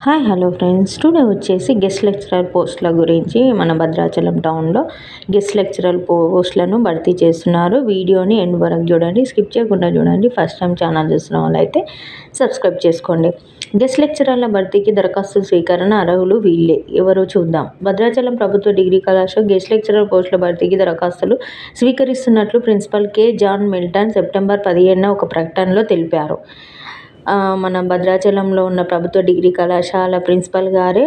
Hi hello friends, today వచ్చేసి guest lecturer పోస్టుల గురించి మన భద్రాచలం టౌన్లో గెస్ట్ లెక్చరర్ పోస్టులను భర్తీ చేస్తున్నారు. వీడియోని ఎండ్ వరకు చూడండి, స్కిప్ చేయకుండా చూడండి. ఫస్ట్ టైం ఛానల్ చూస్తున్న వాళ్ళైతే సబ్స్క్రైబ్ చేసుకోండి. గెస్ట్ లెక్చరర్ల భర్తీకి దరఖాస్తు స్వీకరణ అర్హులు వీళ్ళే ఎవరో చూద్దాం. భద్రాచలం ప్రభుత్వ డిగ్రీ కళాశాల గెస్ట్ లెక్చరర్ పోస్టుల భర్తీకి దరఖాస్తులు స్వీకరిస్తున్నట్లు principal K John Milton September 17న ఒక ప్రకటనలో తెలిపారు. మన భద్రాచలంలో ఉన్న ప్రభుత్వ డిగ్రీ కళాశాల ప్రిన్సిపల్ గారే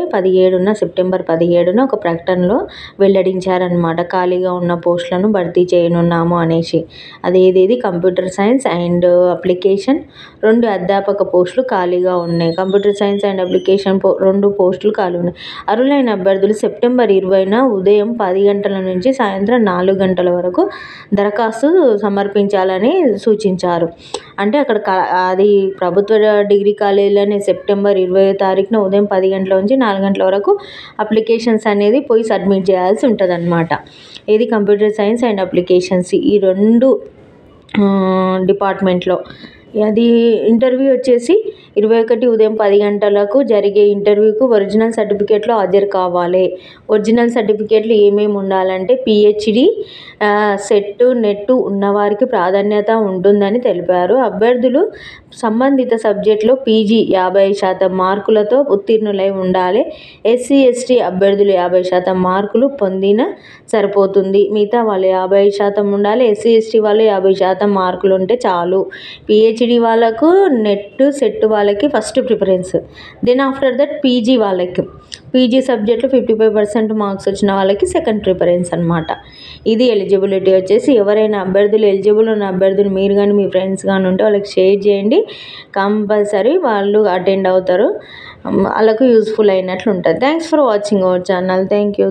సెప్టెంబర్ 17న ఒక ప్రకటనలో వెల్లడించారనమాట. ఖాళీగా ఉన్న పోస్టులను భర్తీ చేయనున్నాము అనేసి. అదేది కంప్యూటర్ సైన్స్ అండ్ అప్లికేషన్ 2 అధ్యాపక పోస్టులు ఖాళీగా ఉన్నాయి. కంప్యూటర్ సైన్స్ అండ్ అప్లికేషన్ 2 పోస్టులు ఖాళీ ఉన్నాయి. అర్హులైన అభ్యర్థులు సెప్టెంబర్ 20న ఉదయం 10 గంటల నుంచి సాయంత్రం 4 గంటల వరకు దరఖాస్తు సమర్పించాలని సూచించారు. అంటే అక్కడ అది ప్రభుత్వ డిగ్రీ కాలేజీలోనే సెప్టెంబర్ 20వ తారీఖున ఉదయం 10 గంటల నుంచి 4 గంటల వరకు అప్లికేషన్స్ అనేది పోయి సబ్మిట్ చేయాల్సి ఉంటుంది అన్నమాట. ఇది కంప్యూటర్ సైన్స్ అండ్ అప్లికేషన్స్ ఈ 2 డిపార్ట్మెంట్లో. అది ఇంటర్వ్యూ వచ్చేసి 21 ఉదయం 10 గంటలకు జరిగే ఇంటర్వ్యూకు ఒరిజినల్ సర్టిఫికేట్లో హాజరు కావాలి. ఒరిజినల్ సర్టిఫికేట్లు ఏమేమి ఉండాలంటే పిహెచ్డి, సెట్, నెట్ ఉన్నవారికి ప్రాధాన్యత ఉంటుందని తెలిపారు. అభ్యర్థులు సంబంధిత సబ్జెక్టులో పీజీ 50% మార్కులతో ఉత్తీర్ణులై ఉండాలి. ఎస్సీ ఎస్టీ అభ్యర్థులు 50% మార్కులు పొందిన సరిపోతుంది. మిగతా వాళ్ళు 50% ఉండాలి. ఎస్సీ ఎస్టీ వాళ్ళు 50% మార్కులు ఉంటే చాలు. పిహెచ్డి వాళ్ళకు నెట్, సెట్ వాళ్ళకి first preference. Then after that PG వాళ్ళకి, పీజీ సబ్జెక్టులో 55% మార్క్స్ వచ్చిన వాళ్ళకి సెకండ్ ప్రిఫరెన్స్ అనమాట. ఇది ఎలిజిబిలిటీ వచ్చేసి. ఎవరైనా అభ్యర్థులు ఎలిజిబుల్ ఉన్న అభ్యర్థులు మీరు కానీ మీ ఫ్రెండ్స్ కానీ ఉంటే వాళ్ళకి షేర్ చేయండి. కంపల్సరీ వాళ్ళు అటెండ్ అవుతారు. వాళ్ళకు యూస్ఫుల్ అయినట్లు ఉంటుంది. Thanks for watching our channel. Thank you.